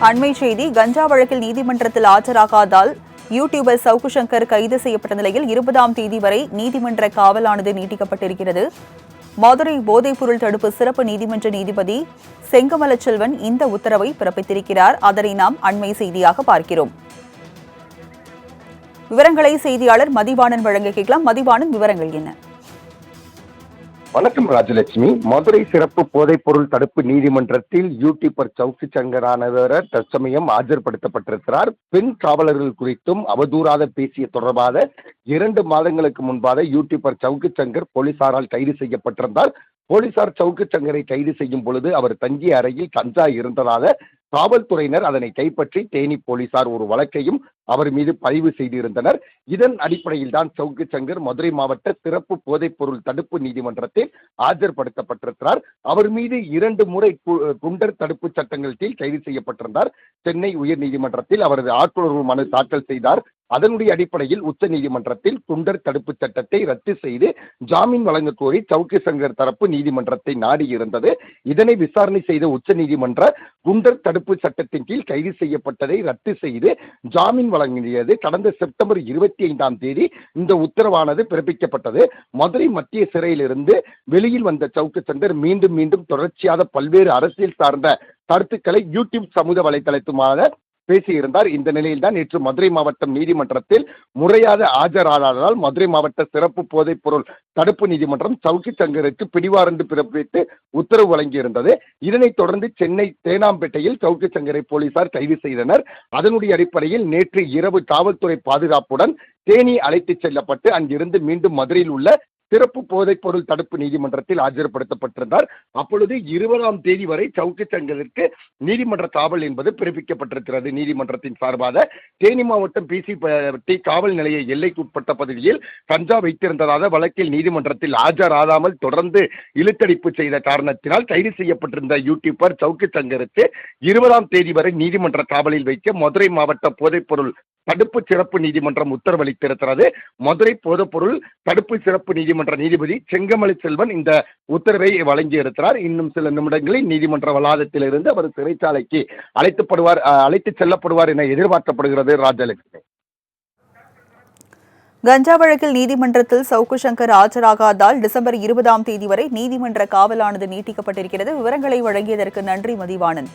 அண்மை செய்தி கஞ்சா வழக்கில் நீதிமன்றத்தில் ஆஜராகாதால் யூடியூபர் சவுக்கு சங்கர் கைது செய்யப்பட்ட நிலையில் 20ஆம் தேதி வரை நீதிமன்ற காவலானது நீட்டிக்கப்பட்டிருக்கிறது. மதுரை போதைப்பொருள் தடுப்பு சிறப்பு நீதிமன்ற நீதிபதி செங்கமலச்செல்வன் இந்த உத்தரவை பிறப்பித்திருக்கிறார். அதனை நாம் அண்மை செய்தியாக பார்க்கிறோம். விவரங்களை செய்தியாளர் மதிவாணன் வழங்க கேட்கலாம். மதிவாணன், விவரங்கள் என்ன? வணக்கம் ராஜலட்சுமி. மதுரை சிறப்பு போதைப்பொருள் தடுப்பு நீதிமன்றத்தில் யூடியூபர் சவுக்கு சங்கரானவர் தற்சமயம் ஆஜர்படுத்தப்பட்டிருக்கிறார். பெண் காவலர்கள் குறித்தும் அவதூறாக பேசிய தொடர்பாக 2 மாதங்களுக்கு முன்பாக யூடியூபர் சவுக்கு சங்கர் போலீசாரால் கைது செய்யப்பட்டிருந்தார். போலீசார் சவுக்கு சங்கரை கைது செய்யும் பொழுது அவர் தங்கிய அறையில் கஞ்சா இருந்ததாக காவல்துறையினர் அதனை கைப்பற்றி தேனி போலீசார் ஒரு வழக்கையும் அவர் மீது பதிவு செய்திருந்தனர். இதன் அடிப்படையில் தான் சவுக்கு சங்கர் மதுரை மாவட்ட சிறப்பு போதைப்பொருள் தடுப்பு நீதிமன்றத்தில் ஆஜர்படுத்தப்பட்டிருக்கிறார். அவர் மீது 2 முறை குண்டர் தடுப்பு சட்டங்கள் கீழ் கைது செய்யப்பட்டிருந்தார். சென்னை உயர் நீதிமன்றத்தில் அவரது ஆட்கொணர்வு மனு தாக்கல் செய்தார். அதனுடைய அடிப்படையில் உச்ச நீதிமன்றத்தில் குண்டர் தடுப்பு சட்டத்தை ரத்து செய்து ஜாமீன் வழங்க கோரி சவுக்கு சங்கர் தரப்பு நீதிமன்றத்தை நாடி இருந்தது. இதனை விசாரணை செய்த உச்ச நீதிமன்ற குண்டர் தடுப்பு சட்டத்தின் கீழ் கைது செய்யப்பட்டதை ரத்து செய்து ஜாமீன் வழங்கியது. கடந்த செப்டம்பர் 25ஆம் தேதி இந்த உத்தரவானது பிறப்பிக்கப்பட்டது. மதுரை மத்திய சிறையிலிருந்து வெளியில் வந்த சவுக்கு சங்கர் மீண்டும் மீண்டும் தொடர்ச்சியாக பல்வேறு அரசியல் சார்ந்த கருத்துக்களை யூடியூப் சமூக வலைதளத்துமாக பேசியிருந்தார். இந்த நிலையில் தான் நேற்று மதுரை மாவட்டம் நீதிமன்றத்தில் முறையாக ஆஜரானதால் மதுரை மாவட்ட சிறப்பு போதைப் பொருள் தடுப்பு நீதிமன்றம் சவுக்கு சங்கருக்கு பிடிவாரண்டு பிறப்பித்து உத்தரவு வழங்கியிருந்தது. இதனைத் தொடர்ந்து சென்னை தேனாம்பேட்டையில் சவுக்கு சங்கரை போலீசார் கைது செய்தனர். அதனுடைய அடிப்படையில் நேற்று இரவு காவல்துறை பாதுகாப்புடன் தேனி அழைத்துச் செல்லப்பட்டு அங்கிருந்து மீண்டும் மதுரையில் உள்ள சிறப்பு போதைப் பொருள் தடுப்பு நீதிமன்றத்தில் ஆஜர்படுத்தப்பட்டிருந்தார். அப்பொழுது 20ஆம் தேதி வரை சவுக்கு சங்கருக்கு நீதிமன்ற காவல் என்பது பிறப்பிக்கப்பட்டிருக்கிறது. நீதிமன்றத்தின் சார்பாக தேனி மாவட்டம் பிசிபட்டி காவல் நிலைய எல்லைக்குட்பட்ட பகுதியில் கஞ்சா வைத்திருந்ததாக வழக்கில் நீதிமன்றத்தில் ஆஜராகாமல் தொடர்ந்து இழுத்தடிப்பு செய்த காரணத்தினால் கைது செய்யப்பட்டிருந்த யூடியூபர் சவுக்கு சங்கருக்கு 20ஆம் தேதி வரை நீதிமன்ற காவலில் வைக்க மதுரை மாவட்ட போதைப்பொருள் தடுப்பு சிறப்பு நீதிமன்றம் உத்தரவளித்திருக்கிறது. மதுரை போதைப்பொருள் தடுப்பு சிறப்பு நீதிமன்ற நீதிபதி செங்கமலச்செல்வன் இந்த உத்தரவை வழங்கியிருக்கிறார். இன்னும் சில நிமிடங்களில் நீதிமன்ற வளாகத்திலிருந்து அவர் சிறைச்சாலைக்கு அழைத்து செல்லப்படுவார் என எதிர்பார்க்கப்படுகிறது. ராஜலட்சுமி, கஞ்சா வழக்கில் நீதிமன்றத்தில் சவுக்கு சங்கர் ஆஜராகாதால் டிசம்பர் 20ஆம் தேதி வரை நீதிமன்ற காவலானது நீட்டிக்கப்பட்டிருக்கிறது. விவரங்களை வழங்கியதற்கு நன்றி மதிவாணன்.